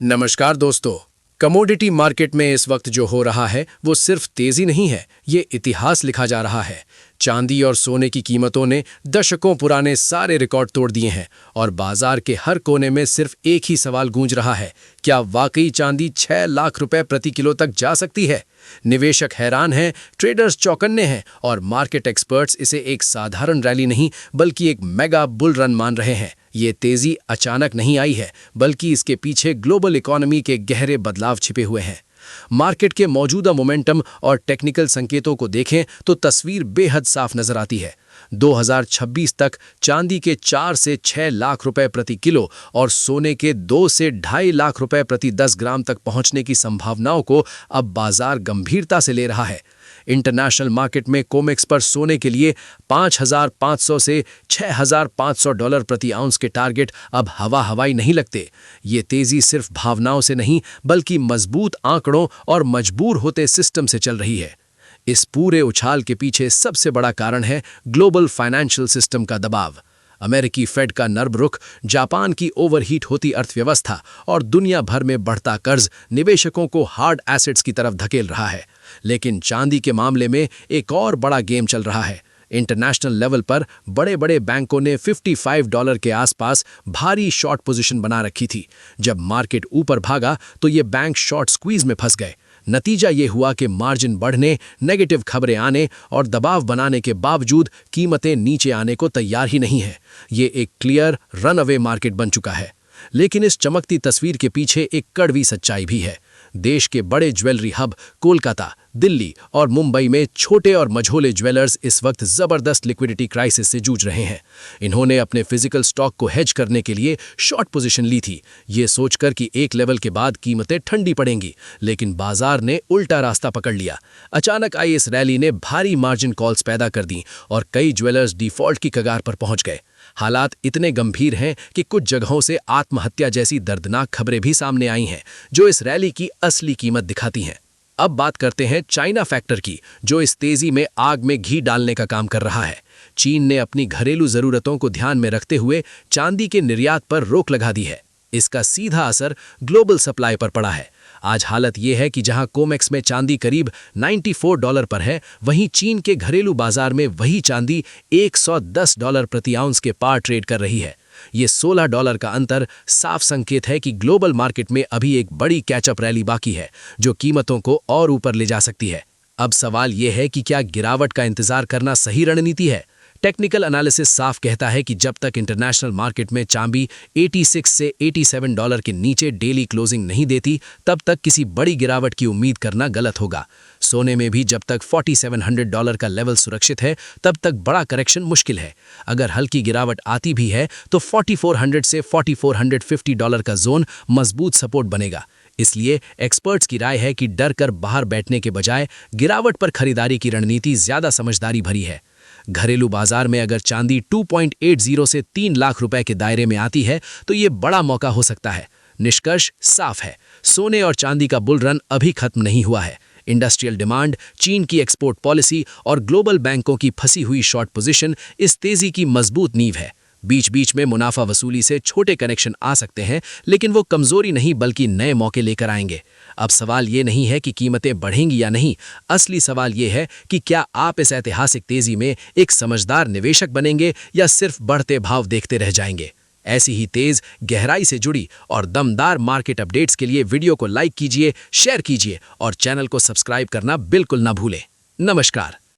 नमस्कार दोस्तों। Commodity market में इस वक्त जो हो रहा है वो सिर्फ तेजी नहीं है, ये इतिहास लिखा जा रहा है। चांदी और सोने की कीमतों ने दशकों पुराने सारे रिकॉर्ड तोड़ दिए हैं और बाजार के हर कोने में सिर्फ एक ही सवाल गूंज रहा है, क्या वाकई चांदी 6 लाख रुपए प्रति किलो तक जा सकती है? निवेशक हैरान हैं, ट्रेडर्स चौकन्ने हैं और मार्केट एक्सपर्ट्स इसे एक साधारण रैली नहीं बल्कि एक मेगा बुल रन मान रहे हैं। ये तेजी अचानक नहीं आई है, बल्कि इसके पीछे ग्लोबल इकोनॉमी के गहरे बदलाव छिपे हुए हैं। मार्केट के मौजूदा मोमेंटम और टेक्निकल संकेतों को देखें तो तस्वीर बेहद साफ नजर आती है। 2026 तक चांदी के 4 से 6 लाख रुपए प्रति किलो और सोने के 2 से 2.5 लाख रुपए प्रति 10 ग्राम तक पहुंचने की संभावनाओं को अब बाजार गंभीरता से ले रहा है। इंटरनेशनल मार्केट में कोमेक्स पर सोने के लिए 5,500 से $6,500 प्रति आउंस के टारगेट अब हवाई नहीं लगते। ये तेजी सिर्फ भावनाओं से नहीं बल्कि मजबूत आंकड़ों और मजबूर होते सिस्टम से चल रही है। इस पूरे उछाल के पीछे सबसे बड़ा कारण है ग्लोबल फाइनेंशियल सिस्टम का दबाव। अमेरिकी फेड का नर्म रुख, जापान की ओवरहीट होती अर्थव्यवस्था और दुनिया भर में बढ़ता कर्ज निवेशकों को हार्ड एसेट्स की तरफ धकेल रहा है। लेकिन चांदी के मामले में एक और बड़ा गेम चल रहा है। इंटरनेशनल लेवल पर बड़े बड़े बैंकों ने $55 के आसपास भारी शॉर्ट पोजीशन बना रखी थी। जब मार्केट ऊपर भागा तो ये बैंक शॉर्ट स्क्वीज में फंस गए। नतीजा ये हुआ कि मार्जिन बढ़ने, नेगेटिव खबरें आने और दबाव बनाने के बावजूद कीमतें नीचे आने को तैयार ही नहीं है। ये एक क्लियर रन अवे मार्केट बन चुका है। लेकिन इस चमकती तस्वीर के पीछे एक कड़वी सच्चाई भी है। देश के बड़े ज्वेलरी हब कोलकाता, दिल्ली और मुंबई में छोटे और मझोले ज्वेलर्स इस वक्त जबरदस्त लिक्विडिटी क्राइसिस से जूझ रहे हैं। इन्होंने अपने फिजिकल स्टॉक को हेज करने के लिए शॉर्ट पोजीशन ली थी, ये सोचकर कि एक लेवल के बाद कीमतें ठंडी पड़ेंगी। लेकिन बाजार ने उल्टा रास्ता पकड़ लिया। अचानक आई इस रैली ने भारी मार्जिन कॉल्स पैदा कर दी और कई ज्वेलर्स डिफॉल्ट की कगार पर पहुंच गए। हालात इतने गंभीर हैं कि कुछ जगहों से आत्महत्या जैसी दर्दनाक खबरें भी सामने आई हैं, जो इस रैली की असली कीमत दिखाती हैं। अब बात करते हैं चाइना फैक्टर की, जो इस तेजी में आग में घी डालने का काम कर रहा है। चीन ने अपनी घरेलू जरूरतों को ध्यान में रखते हुए चांदी के निर्यात पर रोक लगा दी है। इसका सीधा असर ग्लोबल सप्लाई पर पड़ा है। आज हालत यह है कि जहां कोमेक्स में चांदी करीब $94 पर है, वहीं चीन के घरेलू बाजार में वही चांदी $110 प्रति आउंस के पार ट्रेड कर रही है। ये $16 का अंतर साफ संकेत है कि ग्लोबल मार्केट में अभी एक बड़ी कैचअप रैली बाकी है, जो कीमतों को और ऊपर ले जा सकती है। अब सवाल यह है कि क्या गिरावट का इंतजार करना सही रणनीति है? टेक्निकल एनालिसिस साफ कहता है कि जब तक इंटरनेशनल मार्केट में चांदी 86 से $87 के नीचे डेली क्लोजिंग नहीं देती, तब तक किसी बड़ी गिरावट की उम्मीद करना गलत होगा। सोने में भी जब तक $4700 का लेवल सुरक्षित है, तब तक बड़ा करेक्शन मुश्किल है। अगर हल्की गिरावट आती भी है तो 4400 से $4450 का जोन मजबूत सपोर्ट बनेगा। इसलिए एक्सपर्ट्स की राय है कि डर कर बाहर बैठने के बजाय गिरावट पर खरीदारी की रणनीति ज्यादा समझदारी भरी है। घरेलू बाजार में अगर चांदी 2.80 से 3 लाख रुपए के दायरे में आती है तो ये बड़ा मौका हो सकता है। निष्कर्ष साफ है, सोने और चांदी का बुल रन अभी खत्म नहीं हुआ है। इंडस्ट्रियल डिमांड, चीन की एक्सपोर्ट पॉलिसी और ग्लोबल बैंकों की फंसी हुई शॉर्ट पोजीशन इस तेजी की मजबूत नींव है। बीच बीच में मुनाफा वसूली से छोटे कनेक्शन आ सकते हैं, लेकिन वो कमजोरी नहीं बल्कि नए मौके लेकर आएंगे। अब सवाल ये नहीं है कि कीमतें बढ़ेंगी या नहीं, असली सवाल ये है कि क्या आप इस ऐतिहासिक तेजी में एक समझदार निवेशक बनेंगे या सिर्फ बढ़ते भाव देखते रह जाएंगे। ऐसी ही तेज, गहराई से जुड़ी और दमदार मार्केट अपडेट्स के लिए वीडियो को लाइक कीजिए, शेयर कीजिए और चैनल को सब्सक्राइब करना बिल्कुल ना भूलें। नमस्कार।